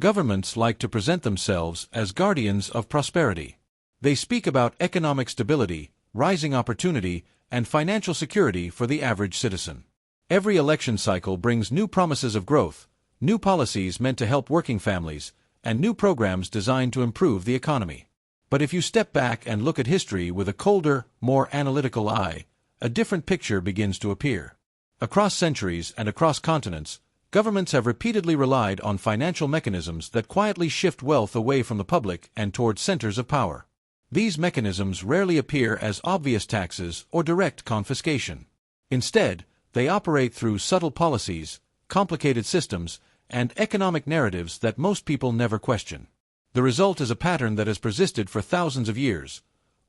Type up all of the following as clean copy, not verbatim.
Governments like to present themselves as guardians of prosperity. They speak about economic stability, rising opportunity, and financial security for the average citizen. Every election cycle brings new promises of growth, new policies meant to help working families, and new programs designed to improve the economy. But if you step back and look at history with a colder, more analytical eye, a different picture begins to appear. Across centuries and across continents, governments have repeatedly relied on financial mechanisms that quietly shift wealth away from the public and toward centers of power. These mechanisms rarely appear as obvious taxes or direct confiscation. Instead, they operate through subtle policies, complicated systems, and economic narratives that most people never question. The result is a pattern that has persisted for thousands of years: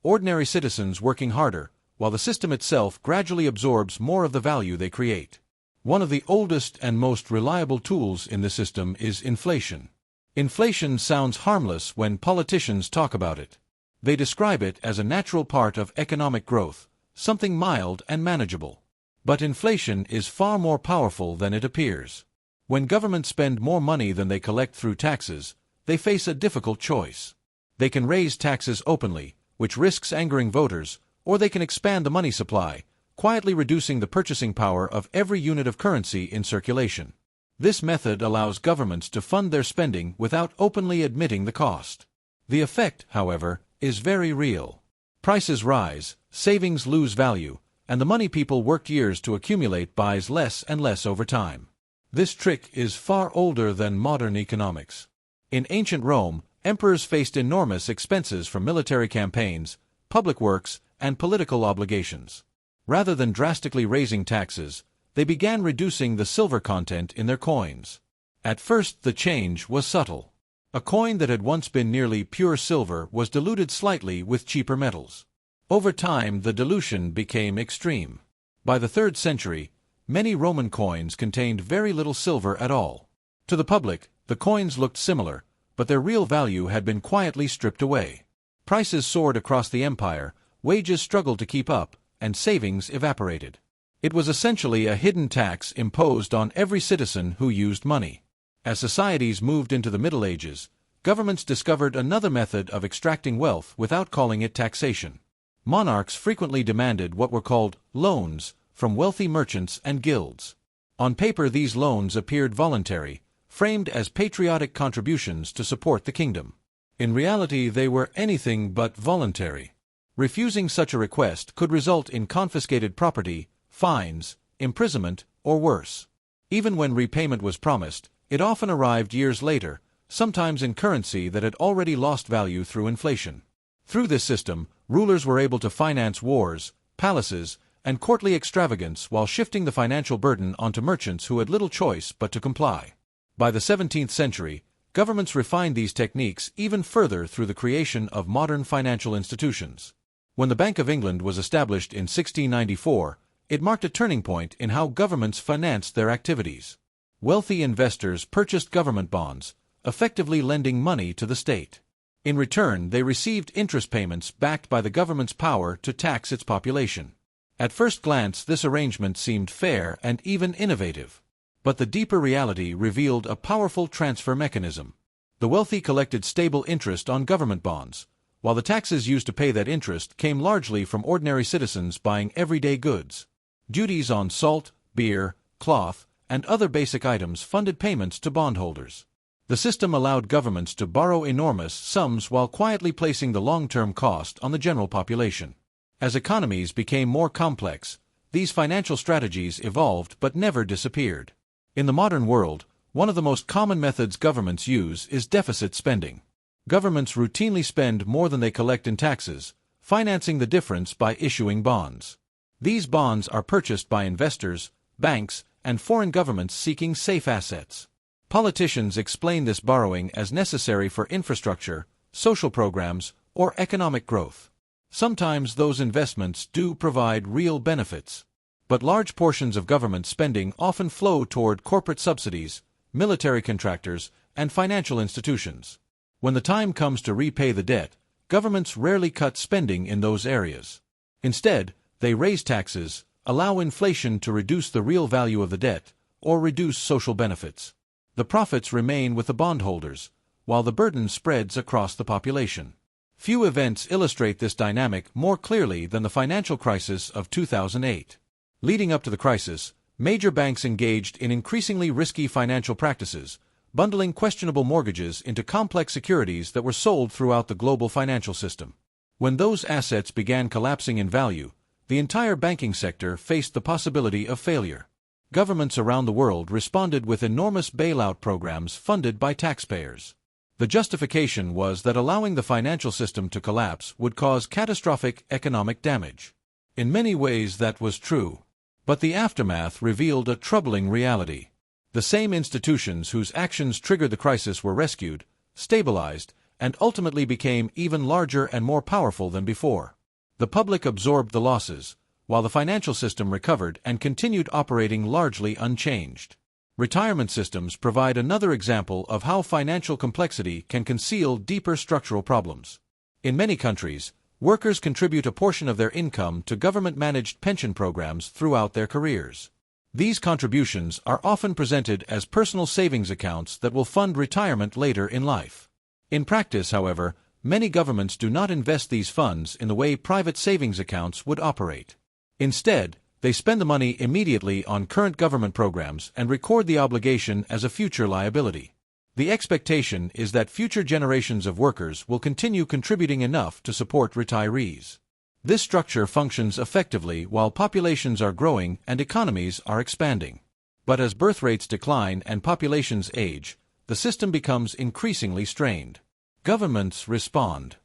ordinary citizens working harder, while the system itself gradually absorbs more of the value they create. One of the oldest and most reliable tools in the system is inflation. Inflation sounds harmless when politicians talk about it. They describe it as a natural part of economic growth, something mild and manageable. But inflation is far more powerful than it appears. When governments spend more money than they collect through taxes, they face a difficult choice. They can raise taxes openly, which risks angering voters, or they can expand the money supply, quietly reducing the purchasing power of every unit of currency in circulation. This method allows governments to fund their spending without openly admitting the cost. The effect, however, is very real. Prices rise, savings lose value, and the money people worked years to accumulate buys less and less over time. This trick is far older than modern economics. In ancient Rome, emperors faced enormous expenses from military campaigns, public works, and political obligations. Rather than drastically raising taxes, they began reducing the silver content in their coins. At first, the change was subtle. A coin that had once been nearly pure silver was diluted slightly with cheaper metals. Over time, the dilution became extreme. By the 3rd century, many Roman coins contained very little silver at all. To the public, the coins looked similar, but their real value had been quietly stripped away. Prices soared across the empire, wages struggled to keep up, and savings evaporated. It was essentially a hidden tax imposed on every citizen who used money. As societies moved into the Middle Ages, governments discovered another method of extracting wealth without calling it taxation. Monarchs frequently demanded what were called loans from wealthy merchants and guilds. On paper, these loans appeared voluntary, framed as patriotic contributions to support the kingdom. In reality, they were anything but voluntary. Refusing such a request could result in confiscated property, fines, imprisonment, or worse. Even when repayment was promised, it often arrived years later, sometimes in currency that had already lost value through inflation. Through this system, rulers were able to finance wars, palaces, and courtly extravagance while shifting the financial burden onto merchants who had little choice but to comply. By the 17th century, governments refined these techniques even further through the creation of modern financial institutions. When the Bank of England was established in 1694, it marked a turning point in how governments financed their activities. Wealthy investors purchased government bonds, effectively lending money to the state. In return, they received interest payments backed by the government's power to tax its population. At first glance, this arrangement seemed fair and even innovative. But the deeper reality revealed a powerful transfer mechanism. The wealthy collected stable interest on government bonds, while the taxes used to pay that interest came largely from ordinary citizens buying everyday goods. Duties on salt, beer, cloth, and other basic items funded payments to bondholders. The system allowed governments to borrow enormous sums while quietly placing the long-term cost on the general population. As economies became more complex, these financial strategies evolved but never disappeared. In the modern world, one of the most common methods governments use is deficit spending. Governments routinely spend more than they collect in taxes, financing the difference by issuing bonds. These bonds are purchased by investors, banks, and foreign governments seeking safe assets. Politicians explain this borrowing as necessary for infrastructure, social programs, or economic growth. Sometimes those investments do provide real benefits. But large portions of government spending often flow toward corporate subsidies, military contractors, and financial institutions. When the time comes to repay the debt, governments rarely cut spending in those areas. Instead, they raise taxes, allow inflation to reduce the real value of the debt, or reduce social benefits. The profits remain with the bondholders, while the burden spreads across the population. Few events illustrate this dynamic more clearly than the financial crisis of 2008. Leading up to the crisis, major banks engaged in increasingly risky financial practices, bundling questionable mortgages into complex securities that were sold throughout the global financial system. When those assets began collapsing in value, the entire banking sector faced the possibility of failure. Governments around the world responded with enormous bailout programs funded by taxpayers. The justification was that allowing the financial system to collapse would cause catastrophic economic damage. In many ways that was true. But the aftermath revealed a troubling reality. The same institutions whose actions triggered the crisis were rescued, stabilized, and ultimately became even larger and more powerful than before. The public absorbed the losses, while the financial system recovered and continued operating largely unchanged. Retirement systems provide another example of how financial complexity can conceal deeper structural problems. In many countries, workers contribute a portion of their income to government-managed pension programs throughout their careers. These contributions are often presented as personal savings accounts that will fund retirement later in life. In practice, however, many governments do not invest these funds in the way private savings accounts would operate. Instead, they spend the money immediately on current government programs and record the obligation as a future liability. The expectation is that future generations of workers will continue contributing enough to support retirees. This structure functions effectively while populations are growing and economies are expanding. But as birth rates decline and populations age, the system becomes increasingly strained. Governments respond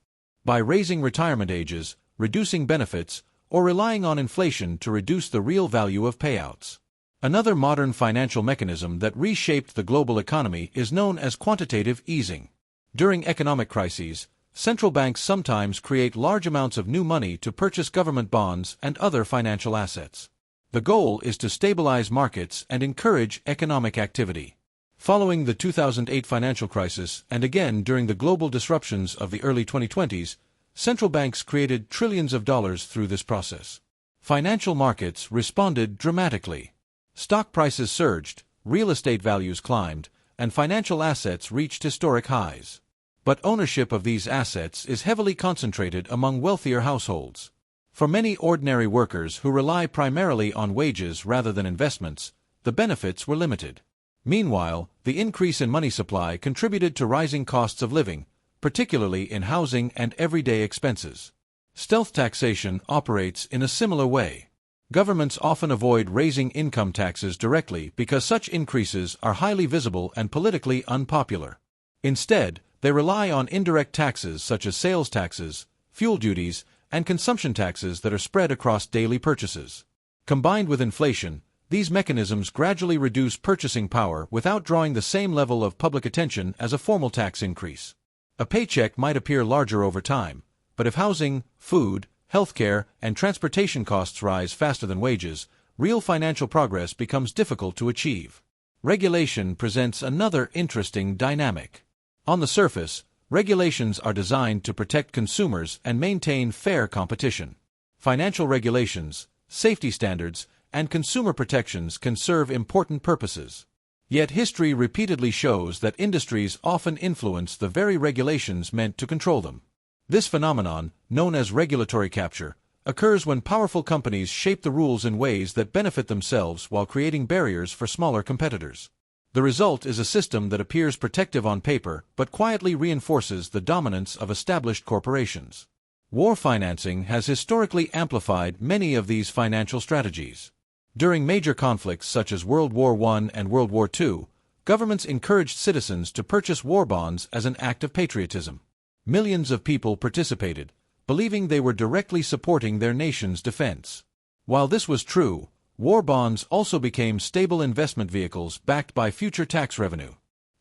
by raising retirement ages, reducing benefits, or relying on inflation to reduce the real value of payouts. Another modern financial mechanism that reshaped the global economy is known as quantitative easing. During economic crises, central banks sometimes create large amounts of new money to purchase government bonds and other financial assets. The goal is to stabilize markets and encourage economic activity. Following the 2008 financial crisis and again during the global disruptions of the early 2020s, central banks created trillions of dollars through this process. Financial markets responded dramatically. Stock prices surged, real estate values climbed, and financial assets reached historic highs. But ownership of these assets is heavily concentrated among wealthier households. For many ordinary workers who rely primarily on wages rather than investments, the benefits were limited. Meanwhile, the increase in money supply contributed to rising costs of living, particularly in housing and everyday expenses. Stealth taxation operates in a similar way. Governments often avoid raising income taxes directly because such increases are highly visible and politically unpopular. Instead, they rely on indirect taxes such as sales taxes, fuel duties, and consumption taxes that are spread across daily purchases. Combined with inflation, these mechanisms gradually reduce purchasing power without drawing the same level of public attention as a formal tax increase. A paycheck might appear larger over time, but if housing, food, healthcare, and transportation costs rise faster than wages, real financial progress becomes difficult to achieve. Regulation presents another interesting dynamic. On the surface, regulations are designed to protect consumers and maintain fair competition. Financial regulations, safety standards, and consumer protections can serve important purposes. Yet history repeatedly shows that industries often influence the very regulations meant to control them. This phenomenon, known as regulatory capture, occurs when powerful companies shape the rules in ways that benefit themselves while creating barriers for smaller competitors. The result is a system that appears protective on paper but quietly reinforces the dominance of established corporations. War financing has historically amplified many of these financial strategies. During major conflicts such as World War I and World War II, governments encouraged citizens to purchase war bonds as an act of patriotism. Millions of people participated, believing they were directly supporting their nation's defense. While this was true, war bonds also became stable investment vehicles backed by future tax revenue.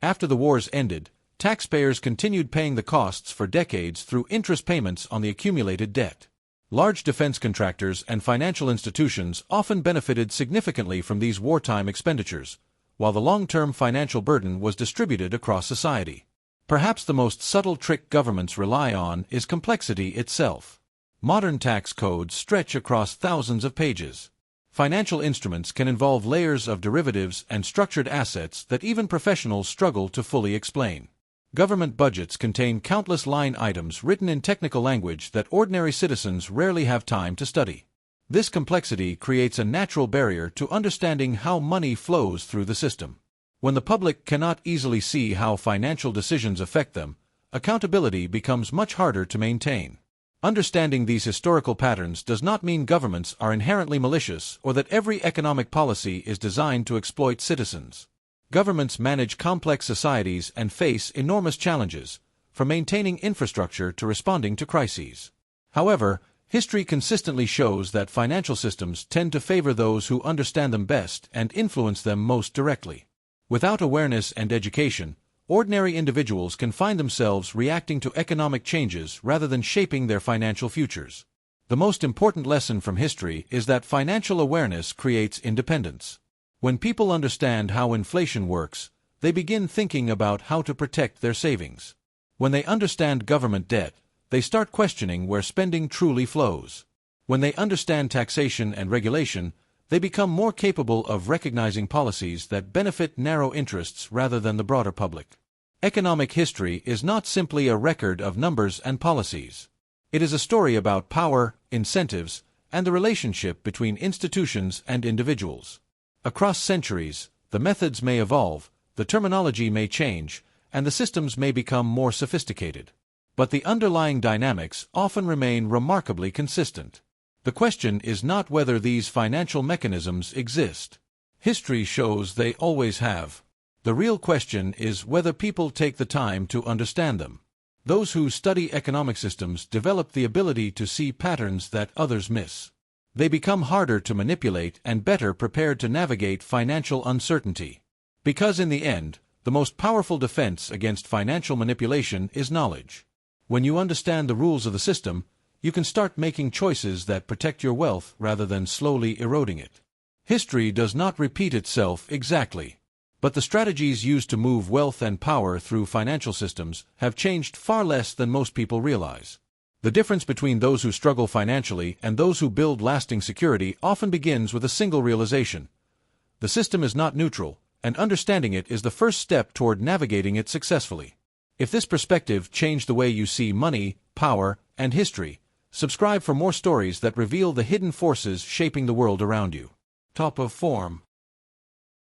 After the wars ended, taxpayers continued paying the costs for decades through interest payments on the accumulated debt. Large defense contractors and financial institutions often benefited significantly from these wartime expenditures, while the long-term financial burden was distributed across society. Perhaps the most subtle trick governments rely on is complexity itself. Modern tax codes stretch across thousands of pages. Financial instruments can involve layers of derivatives and structured assets that even professionals struggle to fully explain. Government budgets contain countless line items written in technical language that ordinary citizens rarely have time to study. This complexity creates a natural barrier to understanding how money flows through the system. When the public cannot easily see how financial decisions affect them, accountability becomes much harder to maintain. Understanding these historical patterns does not mean governments are inherently malicious or that every economic policy is designed to exploit citizens. Governments manage complex societies and face enormous challenges, from maintaining infrastructure to responding to crises. However, history consistently shows that financial systems tend to favor those who understand them best and influence them most directly. Without awareness and education, ordinary individuals can find themselves reacting to economic changes rather than shaping their financial futures. The most important lesson from history is that financial awareness creates independence. When people understand how inflation works, they begin thinking about how to protect their savings. When they understand government debt, they start questioning where spending truly flows. When they understand taxation and regulation, they become more capable of recognizing policies that benefit narrow interests rather than the broader public. Economic history is not simply a record of numbers and policies. It is a story about power, incentives, and the relationship between institutions and individuals. Across centuries, the methods may evolve, the terminology may change, and the systems may become more sophisticated. But the underlying dynamics often remain remarkably consistent. The question is not whether these financial mechanisms exist. History shows they always have. The real question is whether people take the time to understand them. Those who study economic systems develop the ability to see patterns that others miss. They become harder to manipulate and better prepared to navigate financial uncertainty. Because in the end, the most powerful defense against financial manipulation is knowledge. When you understand the rules of the system, you can start making choices that protect your wealth rather than slowly eroding it. History does not repeat itself exactly, but the strategies used to move wealth and power through financial systems have changed far less than most people realize. The difference between those who struggle financially and those who build lasting security often begins with a single realization. The system is not neutral, and understanding it is the first step toward navigating it successfully. If this perspective changed the way you see money, power, and history, subscribe for more stories that reveal the hidden forces shaping the world around you. Top of form.